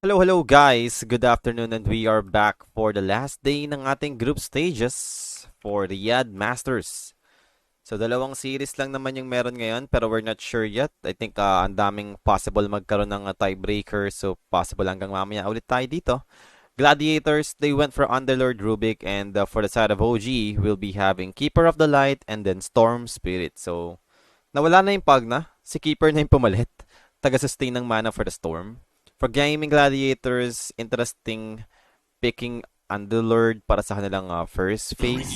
Hello, hello guys! Good afternoon and we are back for the last day ng ating group stages for Riyadh Masters. So dalawang series lang naman yung meron ngayon pero we're not sure yet. I think ang daming possible magkaroon ng tiebreaker so possible hanggang mamaya ulit tayo dito. Gladiators, they went for Underlord Rubik and for the side of OG, we'll be having Keeper of the Light and then Storm Spirit. So nawala na yung Pagna, si Keeper na yung pumalit. Taga-sustain ng mana for the Storm. For Gaimin Gladiators, interesting picking Underlord para sa kanilang first phase.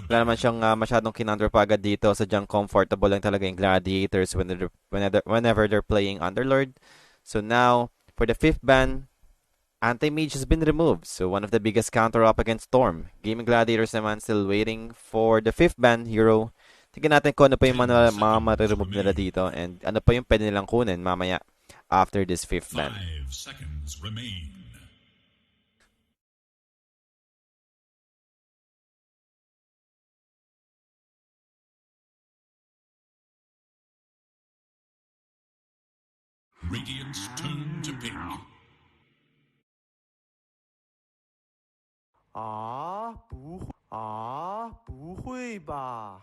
Wala naman siyang masyadong kinunderpagad dito. Sadyang comfortable lang talaga yung Gladiators whenever they're playing Underlord. So now, for the 5th ban, Anti-Mage has been removed. So one of the biggest counter up against Storm. Gaimin Gladiators naman still waiting for the 5th ban hero. Tignan natin kung ano pa yung mga ma-remove nila dito and ano pa yung pwede nilang kunin mamaya after this 5th ban. 5 seconds remain. Radiant's turn to pick. 不会吧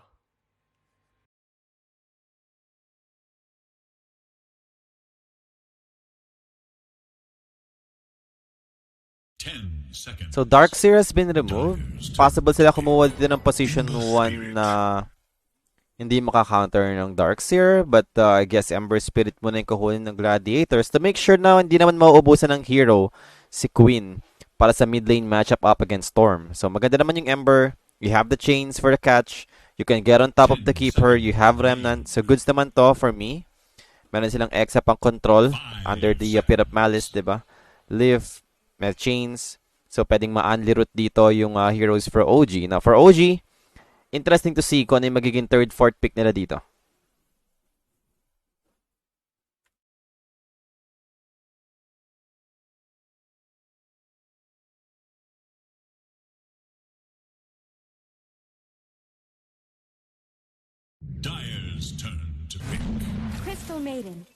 ？10 seconds. So Darkseer has been removed. Possible sila kumuha dito ng position 1 na hindi maka-counter ng Darkseer. But I guess Ember Spirit muna yung kukunin ng Gladiators to make sure na hindi naman mauubusan ng hero si Queen para sa mid lane matchup up against Storm. So maganda naman yung Ember. You have the chains for the catch. You can get on top of the keeper. You have Remnant. So goods naman to for me. Meron silang Exa pang control under the Pit of Malice, diba? Live, may chains. So pwedeng ma-unli root dito yung heroes for OG. Now for OG, interesting to see kung ano yung magiging 3rd, 4th pick nila dito. Dire's turn to pick. Crystal Maiden.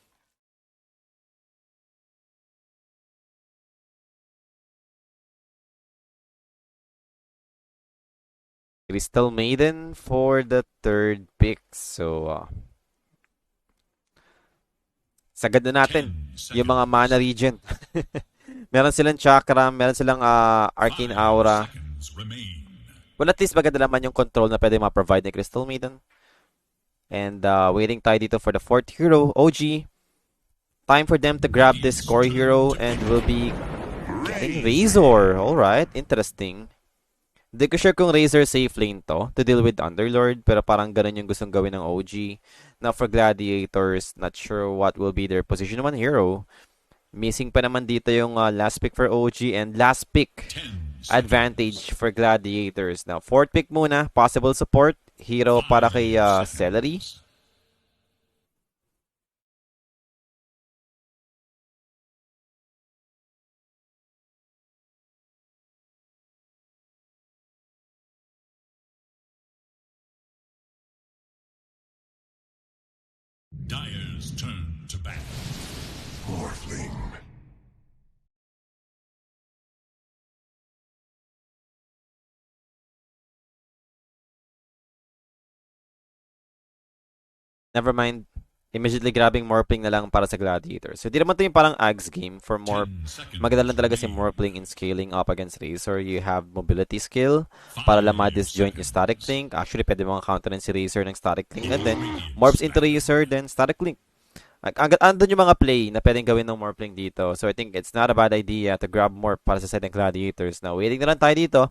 Crystal Maiden for the 3rd pick. So, sagad na natin yung mga mana regen. Meron silang chakra, meron silang arcane aura. Well, at least maganda naman yung control na pwede ma-provide ni Crystal Maiden. And waiting tayo dito for the 4th hero, OG. Time for them to grab this core hero and we'll be getting Razor. Alright, interesting. Hindi ko sure kung Razor safe lane to deal with Underlord, pero parang ganun yung gustong gawin ng OG. Now for Gladiators, not sure what will be their position 1 hero. Missing pa naman dito yung last pick for OG and last pick advantage for Gladiators. Now 4th pick muna, possible support, hero para kay Celery. Dyer's turn to bat. Morphling. Never mind. Immediately grabbing Morphling na lang para sa Gladiators. So, di naman ito yung parang Ags game for Morph. 10 seconds Maganda lang talaga si remain. Morphling in scaling up against Razor. You have mobility skill para lang 5 ma-disjoint yung static seconds. link. Actually, pwede mga counter si Razor ng static link. And then, Radiant morphs into structure. Razor, then static link. Andun yung mga play na pwedeng gawin ng Morphling dito. So, I think it's not a bad idea to grab Morph para sa side ng Gladiators. Now, waiting na lang tayo dito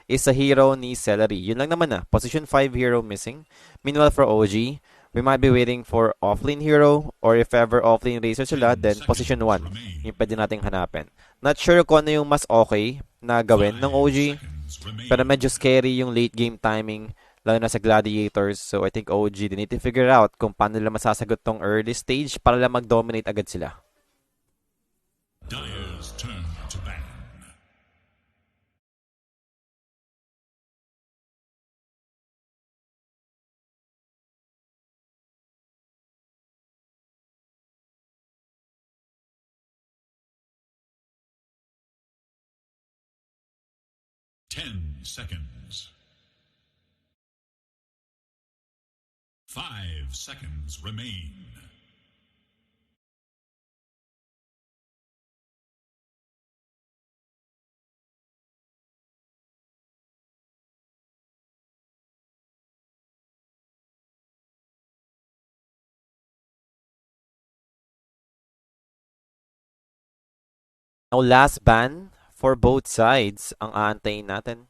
is sa hero ni Celery. Yun lang naman na. Position 5 hero missing. Meanwhile, for OG, we might be waiting for offlane hero or if ever offlane Razor sila, 10 then position seconds 1 remain. yung pwede nating hanapin. Not sure kung ano yung mas okay na gawin ng 5 OG, seconds remain. pero medyo scary yung late game timing, lalo na sa Gladiators. So I think OG, they need to figure out kung paano nila masasagot tong early stage para lang mag-dominate agad sila. Dyer's turn to bat. Ten seconds. 5 seconds remain. Now, last ban for both sides ang aantayin natin.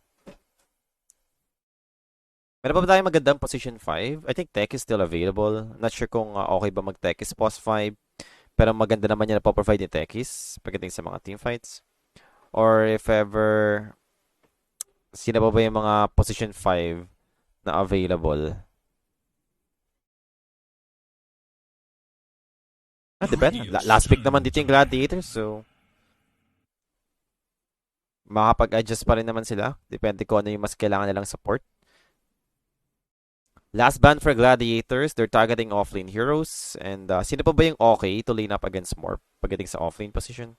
Meron pa ba tayong magandang position 5? I think Tech is still available. Not sure kung okay ba mag-Tech is post 5. Pero maganda naman yan na po-provide ni Techis pagdating sa mga team fights. Or if ever, sino ba yung mga position 5 na available? Depende. Last pick naman dito yung Gladiators, so makapag-adjust pa rin naman sila. Depende kung ano yung mas kailangan nilang support. Last ban for Gladiators, they're targeting offlane heroes. And sino pa ba yung okay to lane up against Morph pagdating sa offlane position?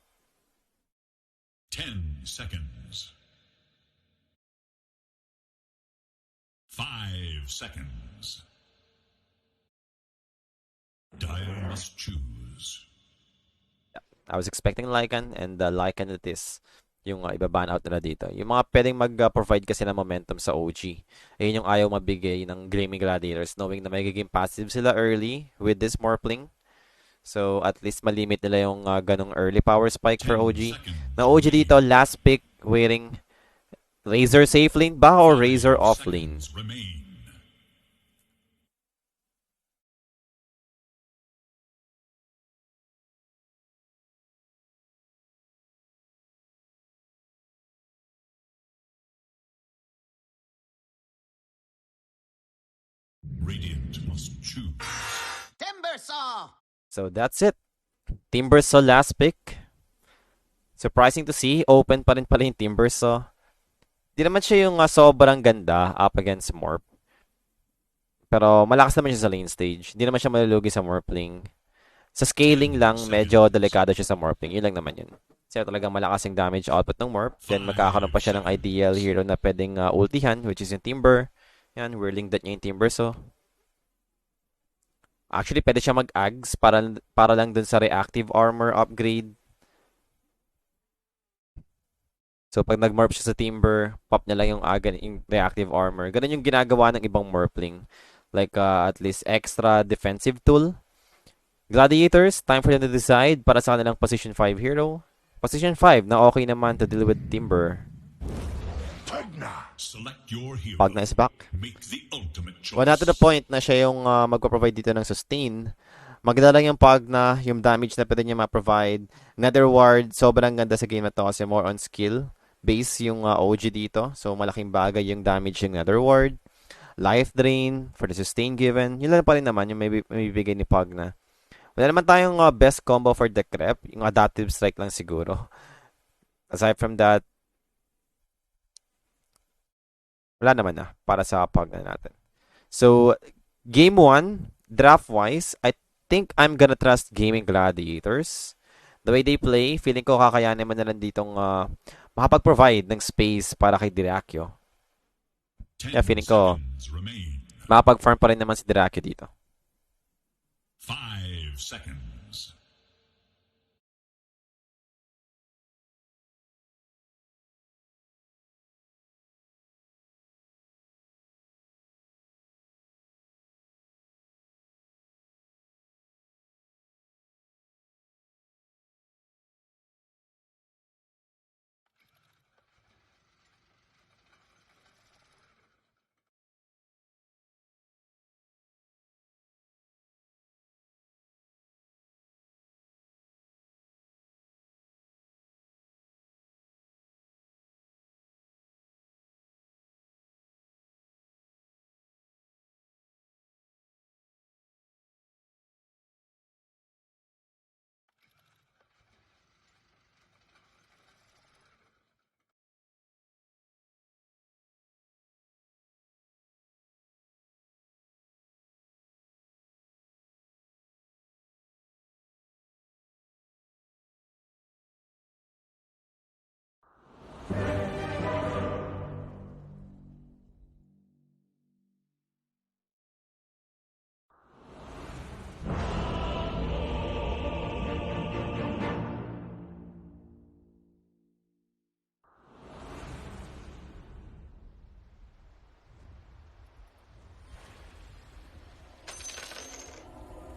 10 seconds. 5 seconds. Dyer must choose. I was expecting Lycan, and Lycan it is yung ibaban out nila dito. Yung mga pwedeng mag-provide kasi ng momentum sa OG. Ayun yung ayaw mabigay ng Gaimin Gladiators, knowing na magiging passive sila early with this Morphling. So, at least malimit nila yung ganong early power spike for 10 OG. seconds Na OG dito, last pick, waiting. Razor safe lane ba or 5 Razor off lane? seconds remain. Radiant must choose. So, that's it. Timbersaw last pick. Surprising to see, open pa rin pala yung Timbersaw. Di naman siya yung sobrang ganda up against Morph. Pero malakas naman siya sa lane stage. Hindi naman siya malulugi sa Morphling. Sa scaling lang, medyo delikado siya sa Morphling. Yun lang naman yun. Kasi talagang malakas yung damage output ng Morph. Then magkakaroon pa siya ng ideal hero na pwedeng ultihan, which is yung Timber. Yan, whirling that niya yung Timbersaw. Actually, pwede siya mag-ags para lang dun sa reactive armor upgrade. So, pag nag-morph siya sa Timber, pop niya lang yung reactive armor. Ganun yung ginagawa ng ibang Morphling. Like, at least extra defensive tool. Gladiators, time for them to decide para sa kanilang position 5 hero. Position 5 na okay naman to deal with Timber. Select your hero. Pagna is back. Make the ultimate choice. Well, not to the point na siya yung magpo-provide dito ng sustain. Maganda lang yung Pagna, yung damage na pwede niya ma-provide. Nether Ward, sobrang ganda sa game na to kasi more on skill. Base yung OG dito. So, malaking bagay yung damage yung Nether Ward. Life Drain for the sustain given. Yun lang pa rin naman yung may bibigay ni Pagna. Wala naman tayong best combo for the Crep. Yung adaptive strike lang siguro. Aside from that, wala naman na para sa Pagna natin. So, game 1, draft-wise, I think I'm gonna trust Gaimin Gladiators. The way they play, feeling ko kakayanin mo na lang ditong makapag-provide ng space para kay Dirakyo. Yeah, 10 feeling ko seconds remain. makapag-farm pa rin naman si Dirakyo dito. 5 seconds.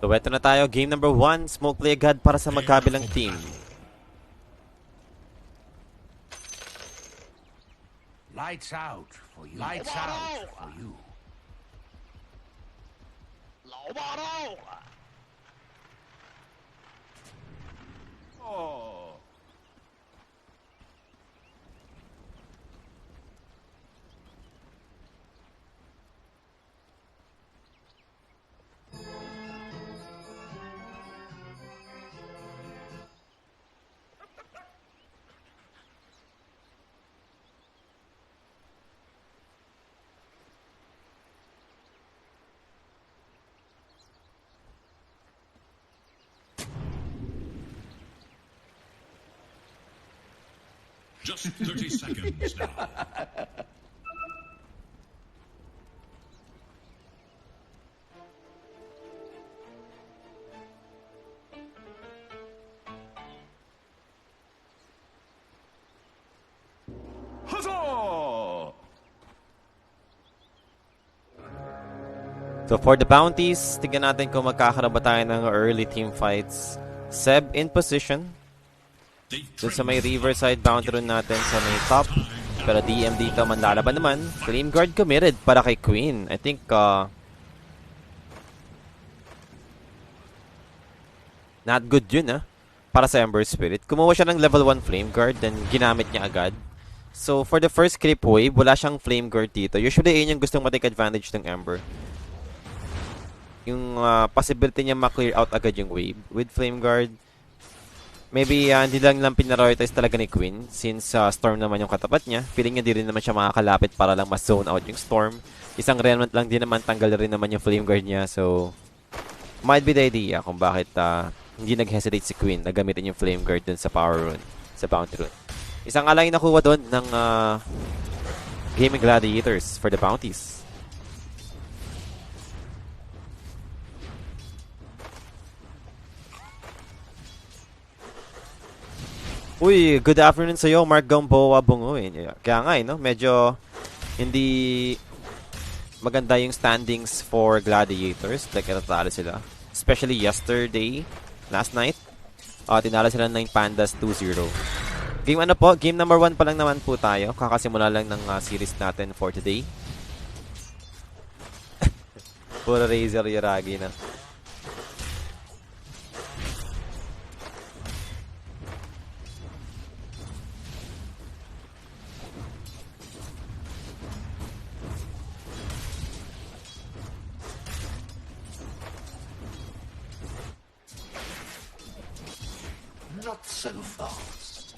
So, eto na tayo. Game number 1. Smoke play agad para sa magkabilang team. Lights out for you. Lights out for you. Oh. Just 30 seconds now. Huzzah! So, for the bounties, tignan natin kung magkakaroon ba tayo ng early team fights. Seb in position. Dun sa may Riverside bounty run natin sa may top. Pero DM dito manlalaban naman. Flame Guard committed para kay Queen. I think not good yun para sa Ember Spirit. Kumuha siya ng level 1 Flame Guard then ginamit niya agad. So for the first creep wave, wala siyang Flame Guard dito. Usually yun yung gustong matake advantage ng Ember. Yung possibility niya ma-clear out agad yung wave with Flame Guard. Maybe hindi lang pinarorities talaga ni Queen since Storm naman yung katapat niya. Feeling niya di rin naman siya makakalapit para lang mas-zone out yung Storm. Isang remnant lang din naman, tanggal rin naman yung Flame Guard niya. So, might be the idea kung bakit hindi nag-hesitate si Queen na gamitin yung Flame Guard dun sa Power Rune, sa Bounty Rune. Isang alay nakuha dun ng Gaimin Gladiators for the bounties. Uy, good afternoon sa iyo, Mark Gamboa Bungoy. Kaya nga no, medyo hindi maganda yung standings for Gladiators. Like, natalo sila. Especially yesterday, last night. Tinalo sila ng Pandas 2-0. Game ano po? Game number 1 pa lang naman po tayo. Kakasimula lang ng series natin for today. Puro Razor Yuragi na. Not so fast.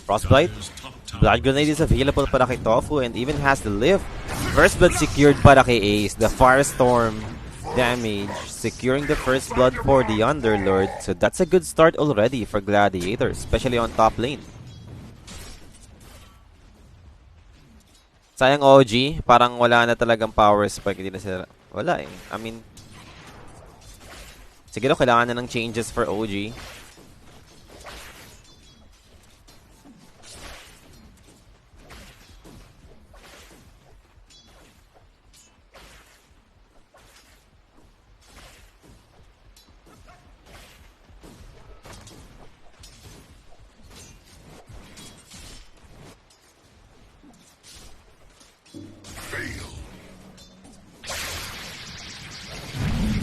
Frostbite. Dire's top tower Blood Grenade is available para kay Tofu and even has the lift. First Blood secured para kay Ace. The Firestorm damage securing the first blood for the Underlord. So that's a good start already for Gladiators, especially on top lane. Sayang OG, parang wala na talagang power spike. Hindi na sila, wala eh. I mean, siguro kailangan na ng changes for OG.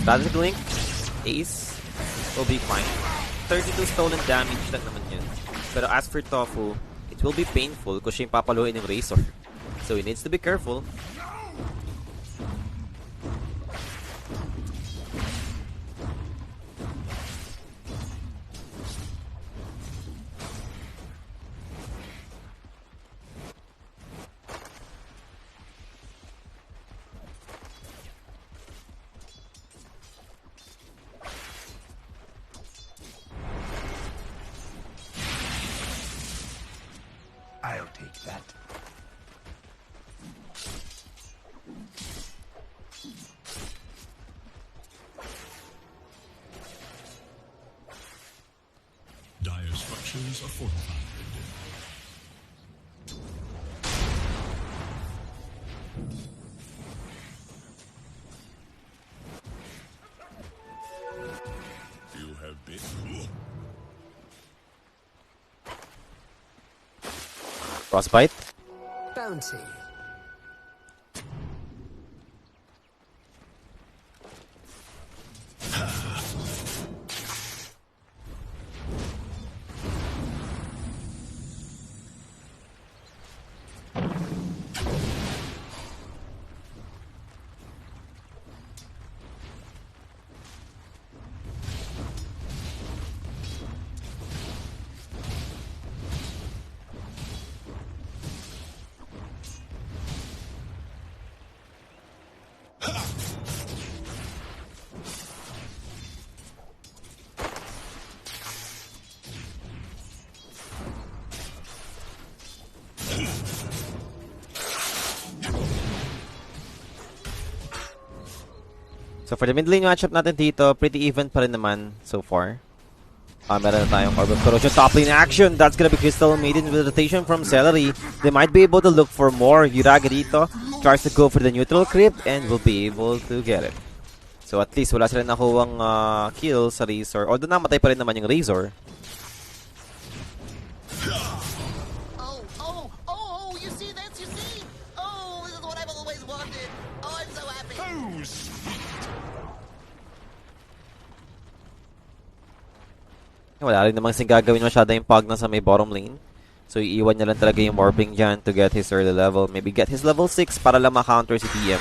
Static Link, Ace will be fine. 32 stolen damage lang naman yun. Pero as for Tofu, it will be painful kasi siya yung papaluin ng Razor. So he needs to be careful. I'll take that. Dire structures are fortified. You have been. Frostbite. Bounty. So for the mid lane matchup natin dito, pretty even pa rin naman so far. Meron na tayong Orb of Corrosion. Top lane action. That's gonna be Crystal Maiden with rotation from Celery. They might be able to look for more. Yuragi dito tries to go for the neutral creep and will be able to get it. So at least wala sila nakuwang kill sa Razor. Although namatay pa rin naman yung Razor. Oh, you see this? You see? Oh, this is what I've always wanted. Oh, I'm so happy. Wala rin namang sing gagawin masyado yung Pog na sa may bottom lane. So iiwan niya lang talaga yung Warping dyan to get his early level. Maybe get his level 6 para lang ma-counter si TM.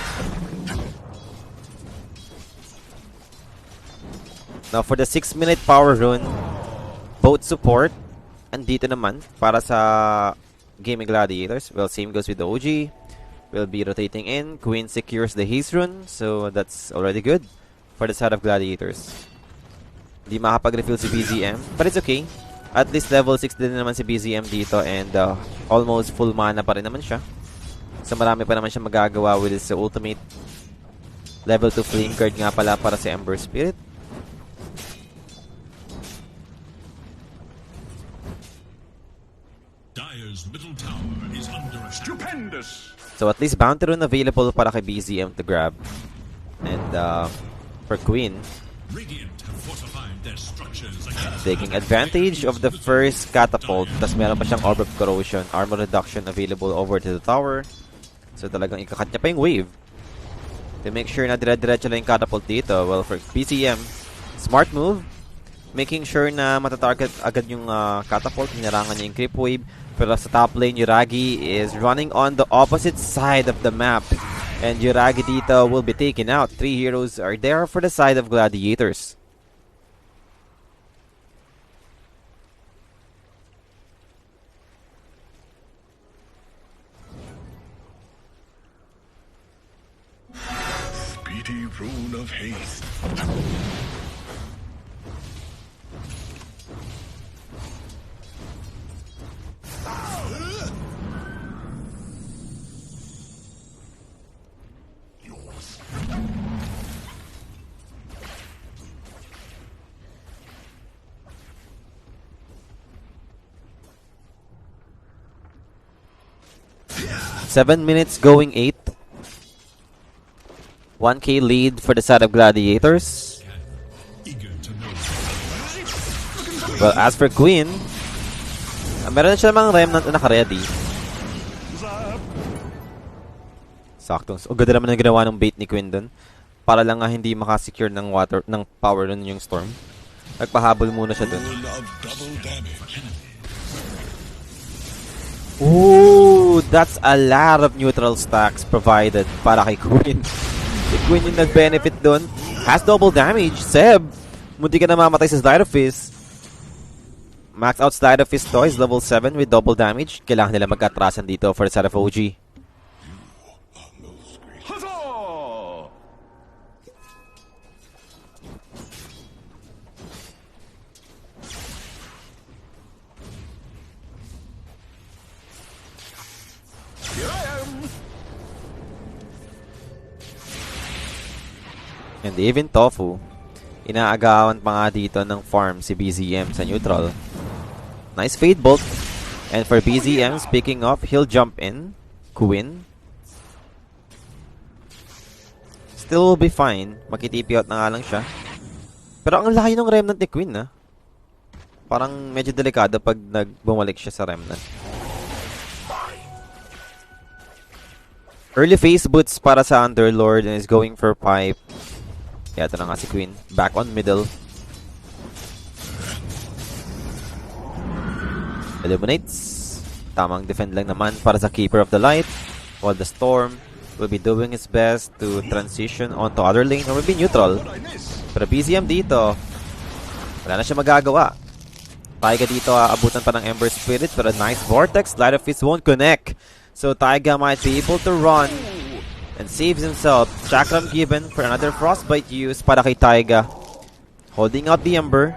Now for the 6-minute power rune, both support. Andito naman para sa Gaimin Gladiators. Well, same goes with the OG. Will be rotating in. Queen secures the haste rune. So that's already good for the side of Gladiators. Di makapag-refill si BZM. But it's okay. At least level 6 din naman si BZM dito and almost full mana pa rin naman siya. So marami pa naman siya magagawa with his ultimate. Level 2 flame guard nga pala para si Ember Spirit. Dire's middle tower is under attack. Stupendous! So at least bounty rune available para kay BZM to grab. And for Queen, Radiant have fortified their structures against taking advantage of the first catapult. Tas meron pa siyang Orb of Corrosion, armor reduction available over to the tower. So talagang ikakat niya pa yung wave. To make sure na dire-diretso lang yung catapult dito. Well, for BZM, smart move. Making sure na matatarget agad yung catapult. Hinarangan niya yung creep wave. Pero sa top lane, Yuragi is running on the opposite side of the map. And Yuragi dito will be taken out. 3 heroes are there for the side of Gladiators. of haste. Seven minutes going 8. 1K lead for the side of Gladiators. Eager to know. Well, as for Queen, meron na siya namang remnant na naka-ready. Saktong. Ganda naman ang ginawa ng bait ni Queen dun. Para lang nga hindi makasecure ng water, ng power nun yung storm. Nagpahabol muna siya dun. Double damage. Ooh, that's a lot of neutral stacks provided para kay Queen. Si Queen yung nag-benefit dun. Has double damage. Seb, munti ka na mamatay sa Slide of Fist. Max out Slide of Fist to is level 7 with double damage. Kailangan nila mag-atrasan dito for the side of OG. And even Tofu, inaagawan pa nga dito ng farm si BZM sa neutral. Nice Fade Bolt. And for BZM, speaking of, he'll jump in. Queen. Still will be fine. Makitipi out na nga lang siya. Pero ang layo ng remnant ni Queen, ha? Parang medyo delikado pag bumalik siya sa remnant. Early phase boots para sa Underlord and is going for pipe. Kaya ito na nga si Queen. Back on middle. Illuminates. Tamang defend lang naman para sa Keeper of the Light. While the Storm will be doing his best to transition onto other lane or maybe neutral. Pero BZM dito, wala na siya magagawa. Taiga dito, abutan pa ng Ember Spirit. Pero nice Vortex. Light of Fist won't connect. So Taiga might be able to run and saves himself. Chakram given for another Frostbite use para kay Taiga. Holding out the Ember.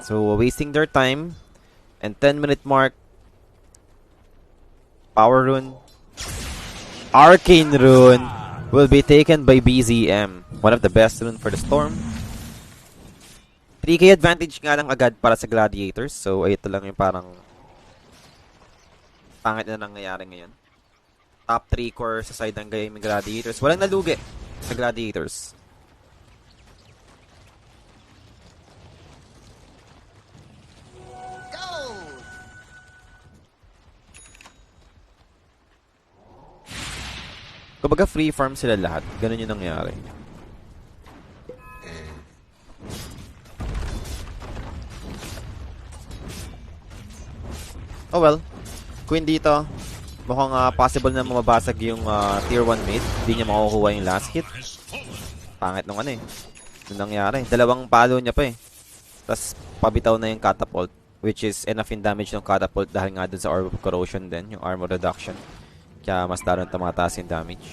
So wasting their time. And 10-minute mark. Power Rune. Arcane Rune will be taken by BZM. One of the best rune for the Storm. 3k advantage nga lang agad para sa Gladiators. So ito lang yung parang pangit na nangyayari ngayon. Top 3 core sa side ng Gaimin Gladiators. Walang nalugi sa Gladiators. Kumbaga free farm sila lahat. Ganun yung nangyari. Oh well. Queen dito. Mukhang possible na mabasag yung tier 1 mid. Hindi niya makukuha yung last hit. Pangit nung ano eh. Yung nangyari. Dalawang palo niya pa eh. Tapos pabitaw na yung catapult. Which is enough in damage ng catapult dahil nga dun sa Orb of Corrosion din. Yung armor reduction. Kaya mas lalo tumataas yung damage.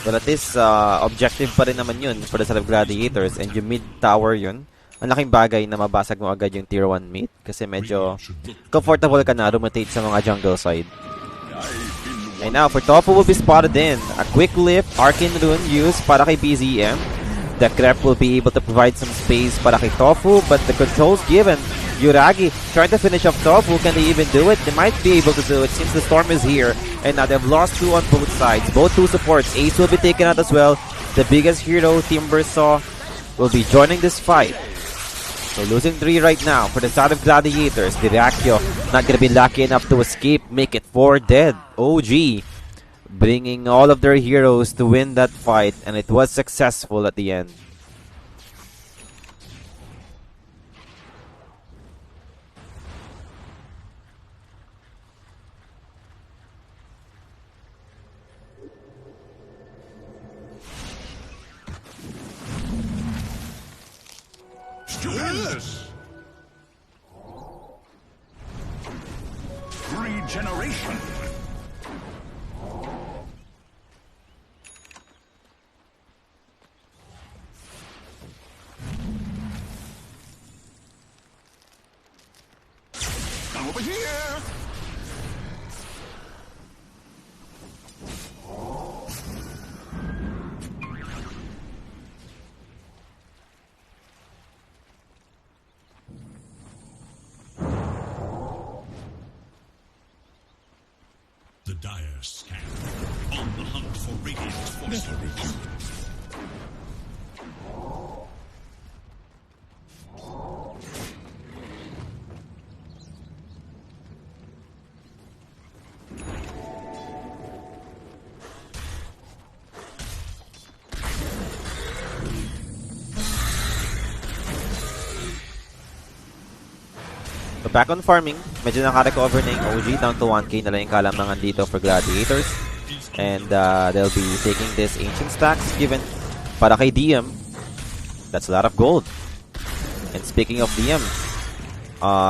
But at least objective pa rin naman yun for the side of Gladiators. And yung mid tower yun. Ang laking bagay na mabasag mo agad yung tier 1 mid. Kasi medyo comfortable ka na rotate sa mga jungle side. And now for Tofu will be spotted in. A quick lift. Arcane Rune used para kay BZM. The Crep will be able to provide some space para kay Tofu. But the controls given. Yuragi trying to finish off Tofu. Can they even do it? They might be able to do it since the Storm is here. And now they've lost 2 on both sides. Both 2 supports. Ace will be taken out as well. The biggest hero, Timbersaw, will be joining this fight. So losing 3 right now for the side of Gladiators. Dirakyo not gonna be lucky enough to escape. Make it 4 dead. OG bringing all of their heroes to win that fight. And it was successful at the end. Stupendous! Regeneration! Over here! The dire scan. On the hunt for radiant forces. So back on farming, medyo naka-recover na yung OG, down to 1k na lang yung kalamangan dito for Gladiators. And they'll be taking this Ancient Stacks given para kay DM. That's a lot of gold. And speaking of DM,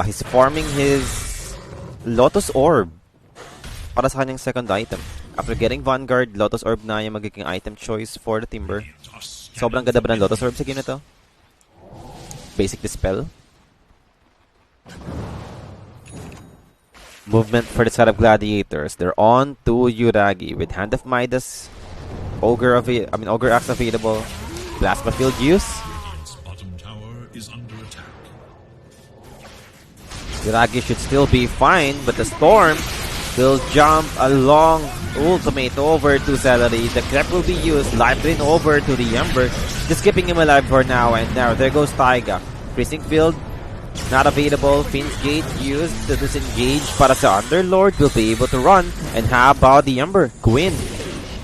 he's farming his Lotus Orb para sa kanyang second item. After getting Vanguard, Lotus Orb na yung magiging item choice for the Timber. Sobrang ganda ba ng Lotus Orb sa game na to? Basic Dispel. Movement for the side of Gladiators. They're on to Yuragi with Hand of Midas, Ogre Axe available, Plasma Field use. Its bottom tower is under attack. Yuragi should still be fine, but the Storm will jump along ultimate over to Celery. The Crep will be used, Life Drain over to the Ember, just keeping him alive for now. And now there goes Taiga. Freezing Field not available. Finn's Gate used to disengage para sa Underlord. Will be able to run. And how about the Ember? Gwyn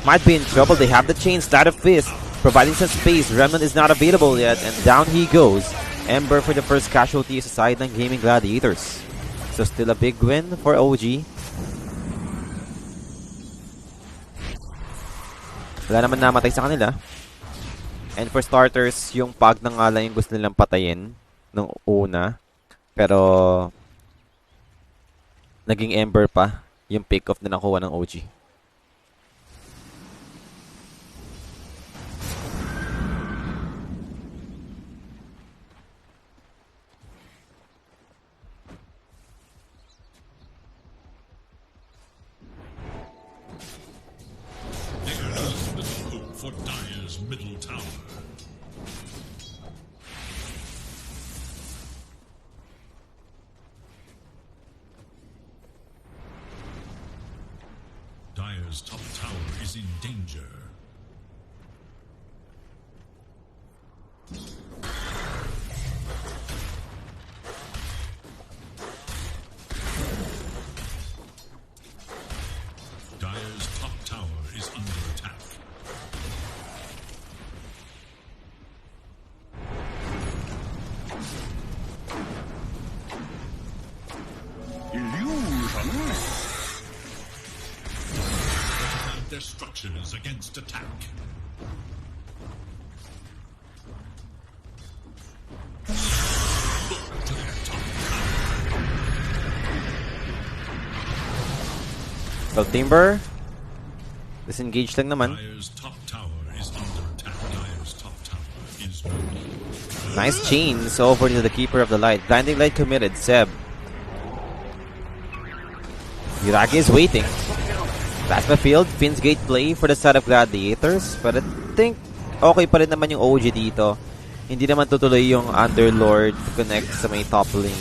might be in trouble. They have the chain. Sleight of Fist providing some space. Remnant is not available yet. And down he goes. Ember for the first casualty sa side ng Gaimin Gladiators. So still a big win for OG. Wala naman namatay sa kanila. And for starters, yung Pag na nga lang yung gusto nilang patayin nung una. Pero naging Ember pa yung pick-off na nakuha ng OG. There is little hope for Dire's middle tower. Dire's top tower is in danger. Dire's top tower is under attack. Illusion? Their structures against attack. Look to their top tower. So Timber, disengage lang naman. Dire's top tower is under attack. Dire's top tower is weak. Nice chains over to the Keeper of the Light. Blinding Light committed. Seb. Yuragi is waiting. Plasma Field, Finn's Gate play for the side of Gladiators. But I think okay pa rin naman yung OG dito. Hindi naman tutuloy yung Underlord to connect sa may top lane.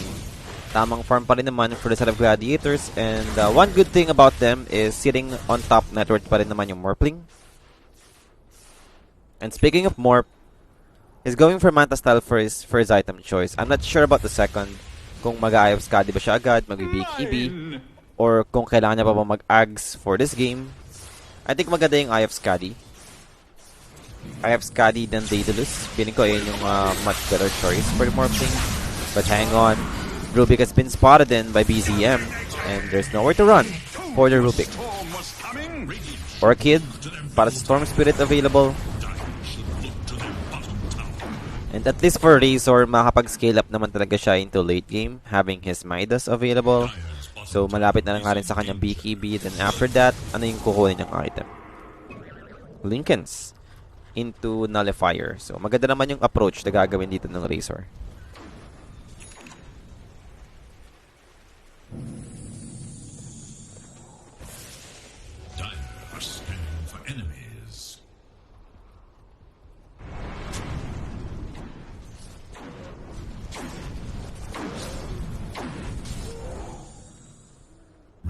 Tamang farm pa rin naman for the side of Gladiators. And one good thing about them is sitting on top network pa rin naman yung Morpling. And speaking of Morp, he's going for Manta style for his first item choice. I'm not sure about the second. Kung mag-IF Skadi ba siya agad, mag-BKB, or kung kailangan niya pa ba mag-Ags for this game. I think maganda yung IF Skadi. IF Skadi than Daedalus. Feeling ko yun yung much better choice for the Morphling. But hang on. Rubik has been spotted in by BZM. And there's nowhere to run for the Rubik. Storm was coming. Orchid, para sa Storm Spirit available. Should look to their bottom tower. And at least for Razor, makakapag-scale up naman talaga siya into late game, having his Midas available. So, malapit na lang nga rin sa kanyang BKB. Then after that, ano yung kukunin niyang item? Lincolns into Nullifier. So, maganda naman yung approach na gagawin dito ng Razor.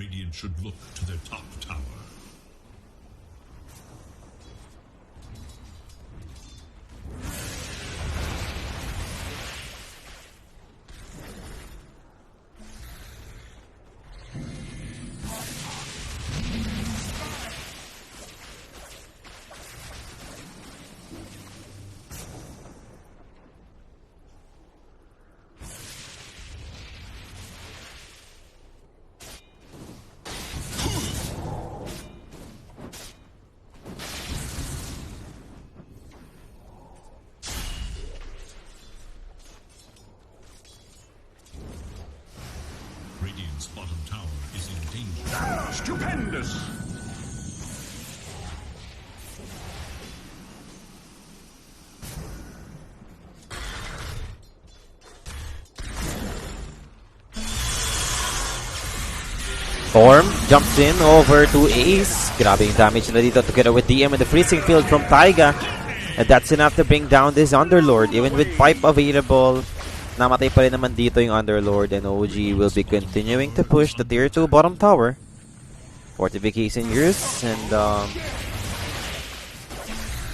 Radiant should look to their top tower. Radiant's bottom tower is in danger. Stupendous! Storm jumps in over to Ace. Grabe yung damage na dito together with DM and the freezing field from Taiga. And that's enough to bring down this Underlord. Even with pipe available, namatay pa rin naman dito yung Underlord, and OG will be continuing to push the tier 2 bottom tower. Fortification use, and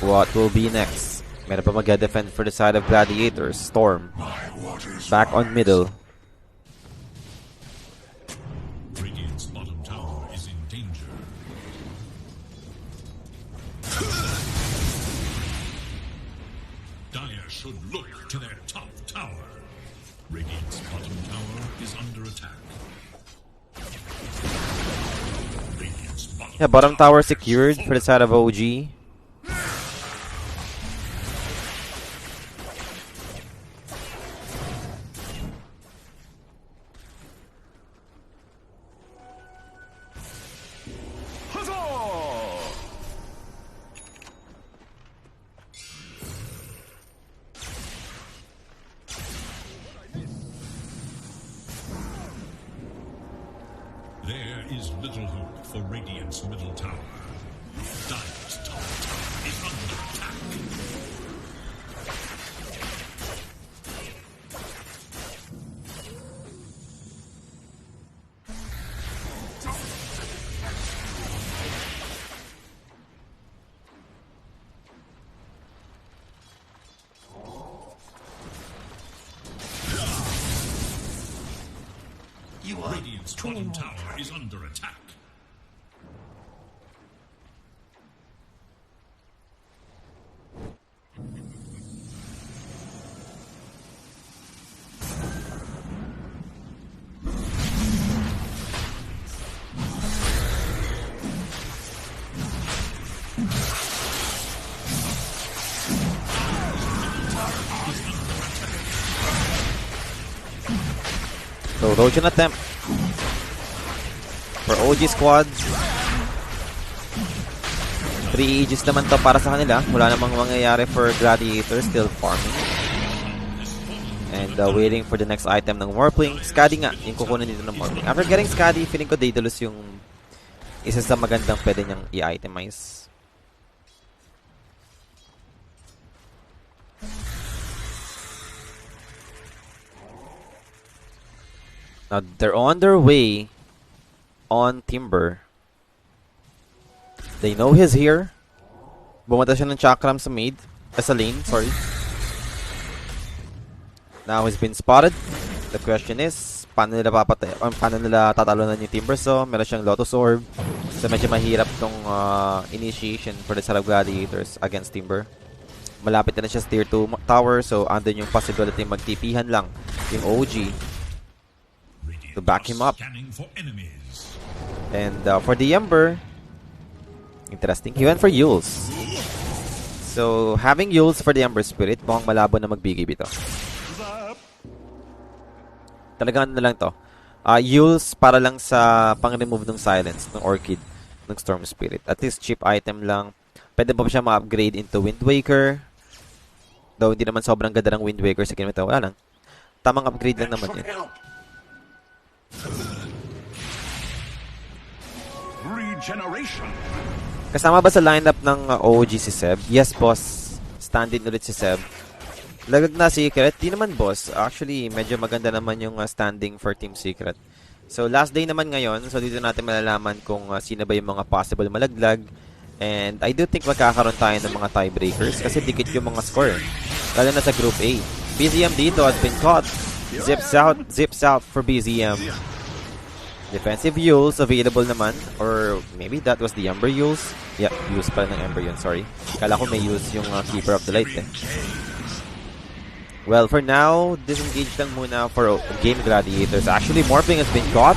what will be next? Meron pa mag-defend for the side of Gladiators. Storm back on middle. Radiant's bottom tower is in danger. Dire should look to their top tower. Radiant's bottom tower is under attack. Radiant's Yeah, bottom tower secured for the side of OG. There is little hope for Radiant's middle tower. Dire's top tower is under attack. Radiant's bottom tower is under attack. So, Rojan attempt for OG squad. 3 ages naman to para sa kanila. Wala namang mangyayari for Gladiators. Still farming. And waiting for the next item ng Morphling. Skadi nga, yung kukunin dito ng Morphling. After getting Skadi, feeling ko Daedalus yung isa sa magandang pwede niyang i-itemize. Now, they're on their way on Timber. They know he's here. Bumata siya ng Chakram sa mid. Sa lane, sorry. Now he's been spotted. The question is, paano nila papatay? Or paano nila tatalunan yung Timber? So, meron siyang Lotus Orb. So, medyo mahirap tong initiation for the side of Gladiators against Timber. Malapit na siya sa tier 2 tower. So, andun yung possibility magtipihan lang yung OG to back him up. And for the Ember, interesting. He went for Yules. So, having Yules for the Ember Spirit, mukhang malabo na mag-BKB ito. Talagang na lang to. Yules para lang sa pang-remove ng silence ng Orchid ng Storm Spirit. At least cheap item lang. Pwede pa siya ma-upgrade into Wind Waker. Though hindi naman sobrang ganda ng Wind Waker sa game ito. Wala lang. Tamang upgrade lang naman yun. Regeneration. Kasama ba sa lineup ng OG si Seb? Yes, boss. Stand-in ulit si Seb. Lagag na Secret? Di naman, boss. Actually, medyo maganda naman yung standing for Team Secret. So last day naman ngayon, so dito natin malalaman kung sino ba yung mga possible malaglag. And I do think magkakaroon tayo ng mga tiebreakers kasi dikit yung mga score. Lalo na sa Group A. BZM dito has been caught. Zips out for BZM. Defensive Yules available naman. Or maybe that was the Ember Yules. Yeah, Yules pala ng Ember yun, sorry. Kala ko may Yules yung Keeper of the Light eh. Well, for now, disengage lang muna for Gaimin Gladiators. Actually, Morphling has been caught.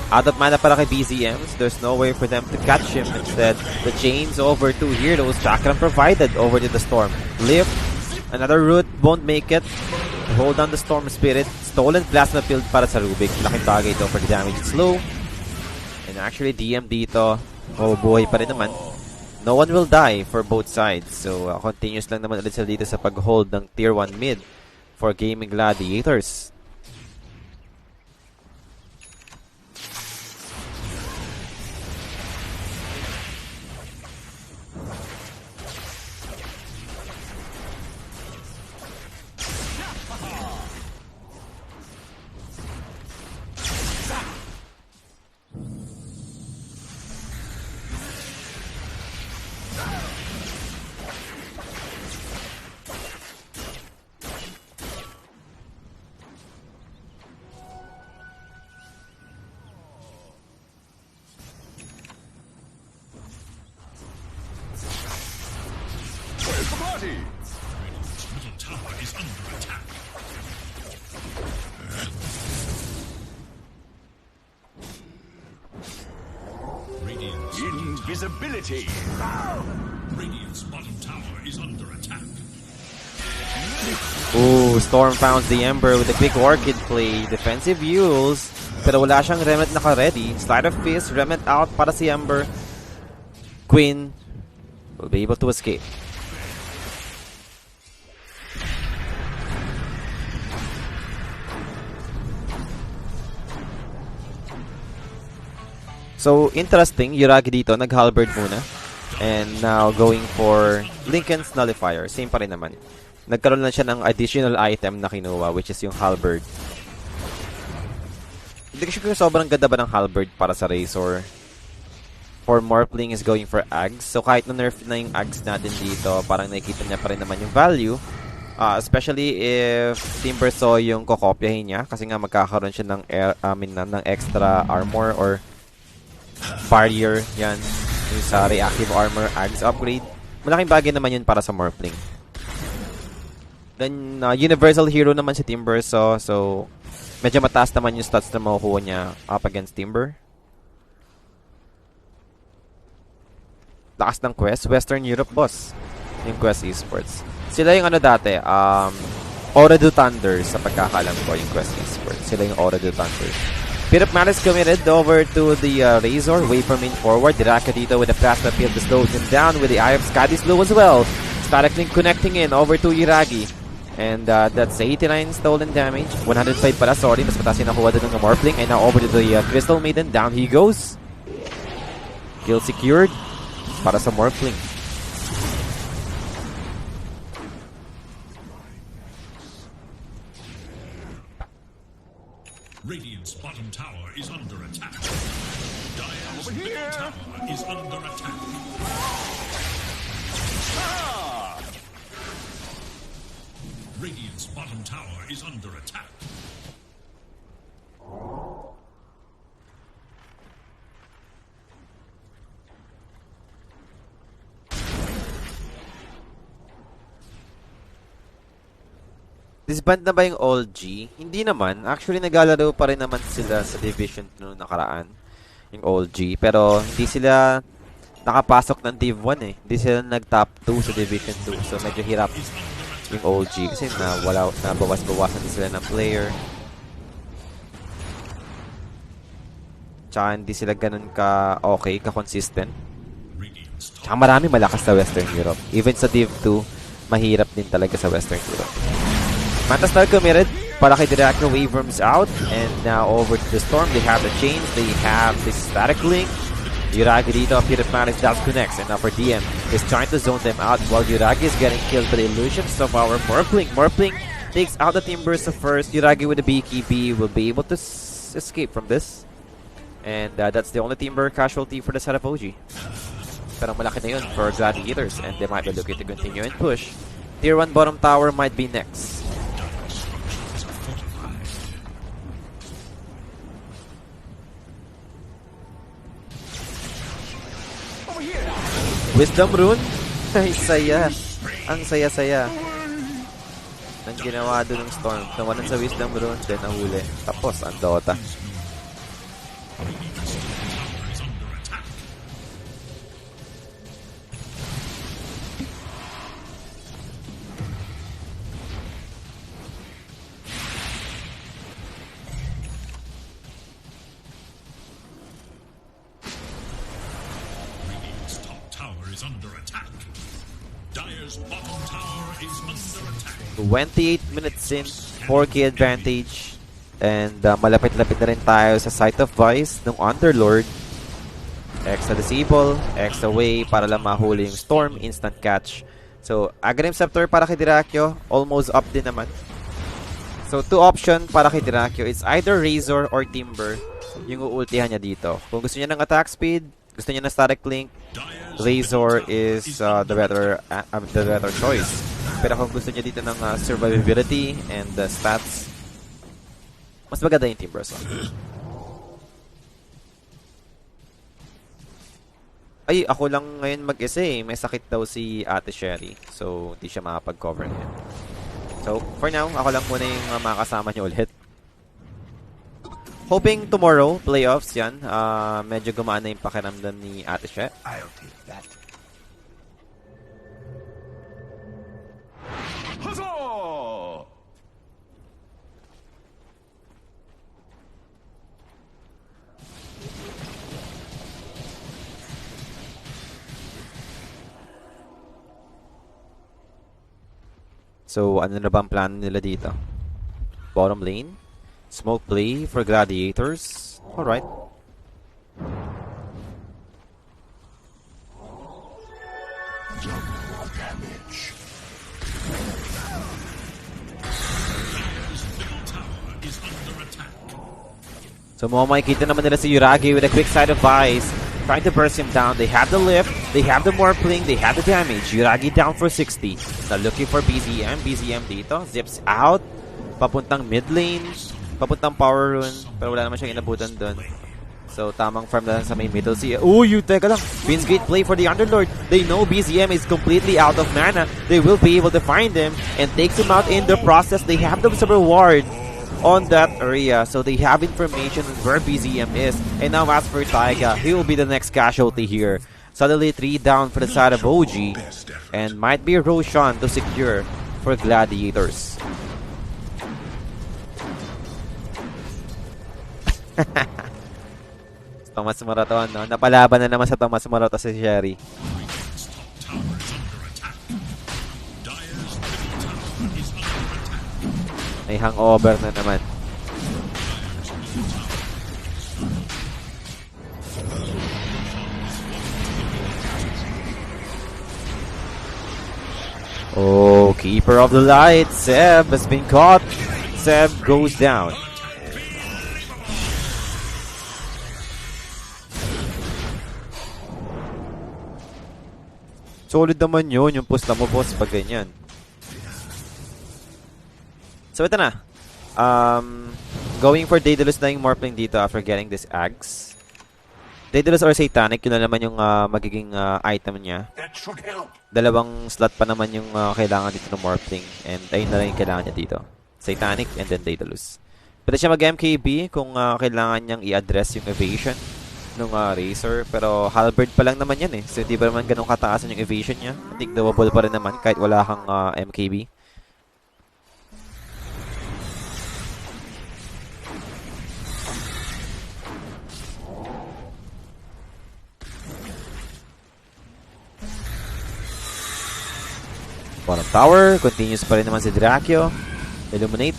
Out of mana para kay BZMs. There's no way for them to catch him. Instead, the chains over to Heroes. Chakram provided over to the Storm. Lift. Another root. Won't make it. Hold on the Storm Spirit. Stolen Plasma Field para sa Rubik. Laking bagay ito for the damage. It's low. And actually, DM dito. Buhay pa rin naman. No one will die for both sides. So, continuous lang naman ulit sila dito sa pag-hold ng Tier 1 mid for Gaimin Gladiators. Radiant's middle tower is under attack. Radiant's Invisibility. Radiant's bottom tower is under attack. Ooh, Storm found the Ember with a quick Orchid play. Defensive Yules, pero wala siyang Remnant naka-ready. Slide of Fist, Remnant out para si Ember. Queen will be able to escape. So, interesting, Yuragi dito, nag-halberd muna. And now, going for Lincoln's Nullifier. Same pa rin naman. Nagkaroon lang siya ng additional item na kinuha, which is yung halberd. Hindi ko sure sobrang ganda ba ng halberd para sa Razor. For Morphling is going for Ags. So, kahit na-nerf na yung Ags natin dito, parang nakikita niya pa rin naman yung value. Especially if Timber saw yung kokopyahin niya. Kasi nga, magkakaroon siya ng, ng extra armor or barrier, yan, yung sa reactive armor Ags upgrade. Malaking bagay naman yun para sa Morphling. Then, universal hero naman si Timber, so medyo mataas naman yung stats na makukuha niya up against Timber. Lakas ng Quest, Western Europe boss, yung Quest Esports. Sila yung ano dati, Aura do Thunder, sa pagkakalam ko, yung Quest Esports. Sila yung Aura do Thunder. Bit of Malice committed over to the Razor. Wait for main forward. Diraka dito with the plasma field to slow him down with the Eye of Skadi slow as well. Static Link connecting in over to Iragi. And that's 89 stolen damage. 105 pala, sorry. Mas mataas yung nakuha doon ng Morphling. And now over to the Crystal Maiden. Down he goes. Kill secured para sa Morphling. Radiant's bottom tower is under attack. Dire's middle tower is under attack. Radiant's bottom tower is under attack. Disband na ba yung All G? Hindi naman. Actually, naglalaro pa rin naman sila sa Division 2 noong nakaraan. Yung All G. Pero hindi sila nakapasok ng Div 1 eh. Hindi sila nag-top 2 sa Division 2. So, medyo hirap yung All G. Kasi nabawas-bawasan din sila ng player. Tsaka hindi sila ganun ka-okay, ka-consistent. Tsaka marami malakas sa Western Europe. Even sa Div 2, mahirap din talaga sa Western Europe. Mantastar committed para kay Diraka. Waveworms out. And now over to the Storm. They have the chains. They have the static link. Yuragi dito. Pyramids does connects. And now for DM is trying to zone them out while Yuragi is getting killed by the illusions of our Morphling. Morphling takes out the Timbers first. Yuragi with the BKB will be able to escape from this. And that's the only Timber casualty for the side of OG. Pero malaki na yun for Gladiators, and they might be looking to continue and push. Tier 1 bottom tower might be next. Wisdom Rune? Ay, saya. Ang saya-saya. Ang ginawa doon ng Storm. Nawalan sa Wisdom Rune, then nahuli. Tapos, ang Dota. Is under attack. Dire's bottom tower is under attack. 28 minutes in, 4K advantage. And malapit-lapit na rin tayo sa Sight of Vice ng Underlord. Extra disable, extra way para lang mahuli yung Storm, instant catch. So, Aghanim Scepter para kay Dyrachyo, almost up din naman. So, 2 option para kay Dyrachyo. It's either Razor or Timber yung uultihan niya dito. Kung gusto niya ng attack speed, gusto niya ng static link, Razor is the better choice. Pero kung gusto niya dito ng survivability and stats, mas maganda yung Timber song. Ay, ako lang ngayon mag-isa eh. May sakit daw si Ate Sherry. So, hindi siya makapag-cover niya. So, for now, ako lang muna yung makakasama niyo ulit. Hoping tomorrow, playoffs yan. Medyo gumaan na yung pakiramdam ni Ate She. I'll take that. Huzzah! So, ano na ba ang plano nila dito? Bottom lane? Smoke play for Gladiators. Alright. So makikita naman nila si Yuragi with a quick side of Vice. Trying to burst him down. They have the lift. They have the morphling. They have the damage. Yuragi down for 60. Now looking for BZM. BZM dito. Zips out. Papuntang mid lane. Papuntang power rune. Pero wala naman siyang inabutan doon. So tamang farm na sa may middle sea. Oh, you teka lang. Queen's Gate play for the Underlord. They know BZM is completely out of mana. They will be able to find him and takes him out in the process. They have the reward on that area, so they have information on where BZM is. And now as for Taiga, he will be the next casualty here. Suddenly 3 down for the side of OG, and might be Roshan to secure for Gladiators. Thomas Marathon, no? Napalaban na naman sa Thomas Marathon si Sherry. May hangover na naman. Oh, Keeper of the Light. Seb has been caught. Seb goes down. Solid naman yun, yung pusta mo, boss, pag ganyan. So ito na. Going for Daedalus na yung Morphling dito after getting this Axe. Daedalus or Satanic, yun na naman yung magiging item niya. That should help. Dalawang slot pa naman yung kailangan dito ng Morphling. And ayun na lang yung kailangan niya dito. Satanic and then Daedalus. Pwede siya mag-MKB kung kailangan niyang i-address yung evasion ng Razor. Pero Halberd pa lang naman yan eh. So hindi ba naman ganun kataasan yung evasion niya? I think doable pa rin naman kahit wala kang MKB. Bottom tower, continues pa rin naman si Dyrachyo. Illuminate.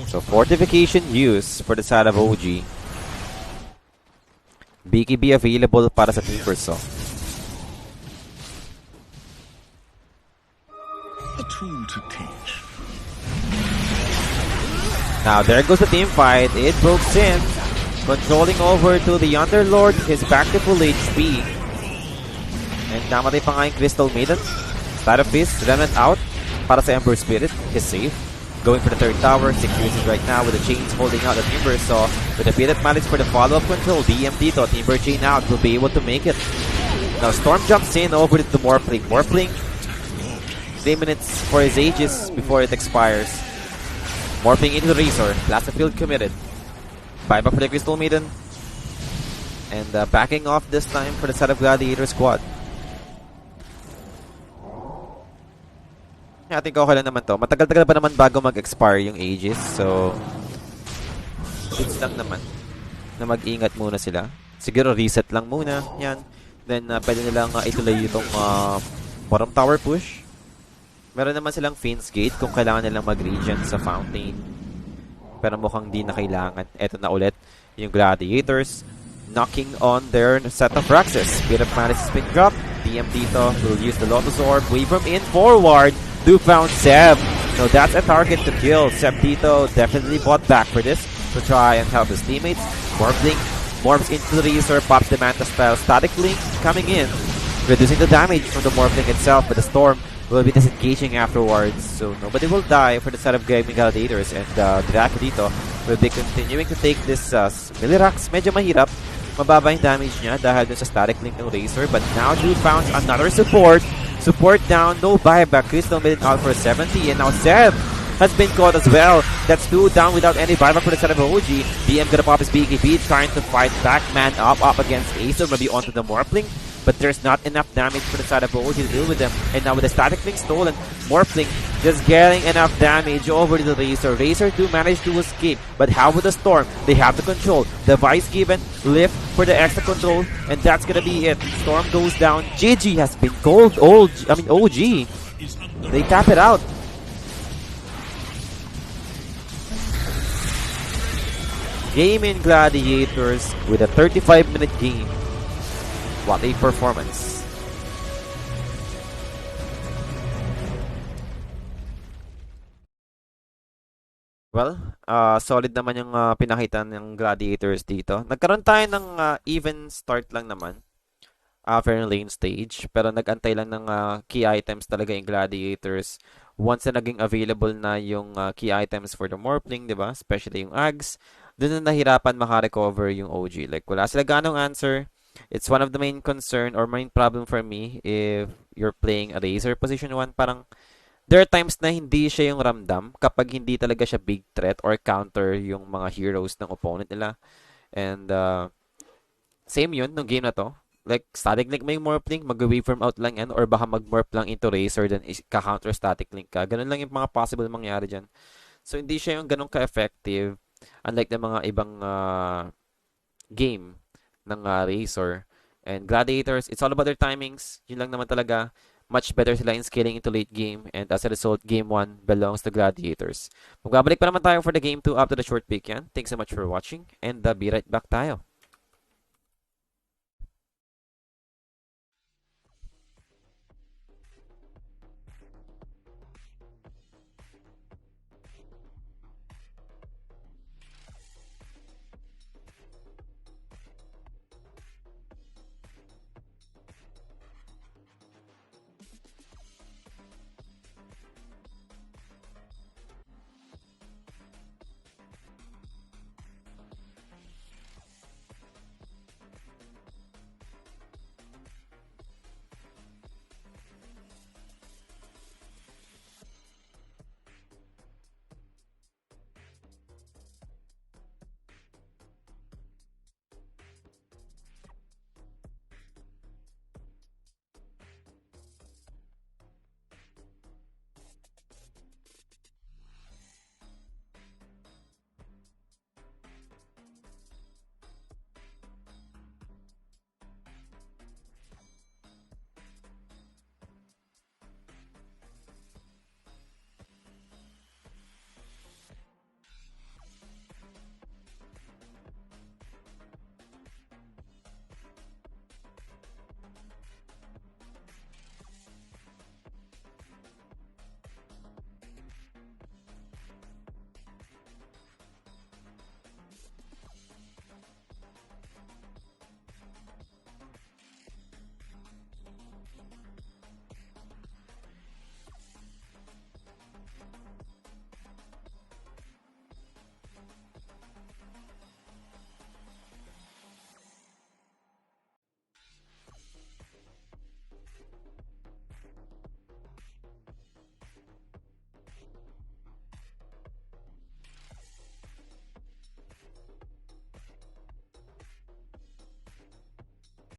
So fortification use for the side of OG. BKB available para sa Team Perso. The tool to teach. Now, there goes the team fight. It broke in. Controlling over to the Underlord. He's back to full HP. And namatay pa nga yung Crystal Maiden. Side of Fist, Remnant out. Para sa Ember Spirit. He's safe. Going for the third tower. 6 uses right now with the chains holding out the Timber. So, with the Bearded Malice for the follow-up control. DM dito. Timber chain out. Will be able to make it. Now, Storm jumps in over to Morphling. Morphling, 3 minutes for his Aegis before it expires. Morphing into the Razor. Blast of Field committed. Buyback for the Crystal Maiden. And backing off this time for the set of Gladiator squad. I think okay lang naman to. Matagal-tagal pa naman bago mag-expire yung Aegis. So, it's lang naman na mag-ingat muna sila. Siguro reset lang muna. Yan. Then, pwede nilang ituloy itong bottom tower push. Meron naman silang Fiend's Gate kung kailangan nilang mag-regen sa Fountain. Pero mukhang di na kailangan. Eto na ulit yung Gladiators. Knocking on their set of Raxes. Bit of Malice has been dropped. DM dito will use the Lotus Orb. Wave from in forward. Do found Seb. So that's a target to kill. Seb dito definitely bought back for this to try and help his teammates. Morphling morphs into the Razor. Pops the Manta style. Static Link coming in. Reducing the damage from the Morphling itself. But the Storm will be disengaging afterwards, so nobody will die for the side of Gaimin Gladiators, and Draco dito will be continuing to take this Millirax. Medyo mahirap, mababa yung damage niya dahil dun sa static link ng Razor, but now Drew found another support. Support down, no buyback. Crystal made it out for 70, and now Seb has been caught as well. That's 2 down without any buyback for the side of OG. DM gonna pop his BKB, trying to fight back, man up against Acer, maybe onto the Morphling. But there's not enough damage for the side of OG to deal with them. And now with the static link stolen, Morphling just getting enough damage over to the Razor. Razor do manage to escape. But how with the Storm? They have the control. Device given, lift for the extra control, and that's gonna be it. Storm goes down. GG has been called OG. They tap it out. Gaimin Gladiators with a 35-minute game. What a performance. Well, solid naman yung pinakita ng Gladiators dito. Nagkaroon tayo ng even start lang naman after yung lane stage. Pero nag-antay lang ng key items talaga yung Gladiators. Once na naging available na yung key items for the Morphling, di ba? Especially yung Ags. Doon na nahirapan makarecover yung OG. Like, wala sila ganong answer. It's one of the main concern or main problem for me if you're playing a Razor position 1. Parang there are times na hindi siya yung ramdam kapag hindi talaga siya big threat or counter yung mga heroes ng opponent nila. And same yun nung game na to. Like, static link may Morphling, mag-waveform out lang yan, or baka mag-morph lang into Razor, then ka-counter static link ka. Ganun lang yung mga possible mangyari dyan. So, hindi siya yung ganun ka-effective, unlike the mga ibang game ng Razor. And Gladiators, it's all about their timings. Yun lang naman talaga. Much better sila in scaling into late game, and as a result, Game 1 belongs to Gladiators. Magbabalik pa naman tayo for the Game 2 after the short pick yan. Thanks so much for watching, and be right back tayo.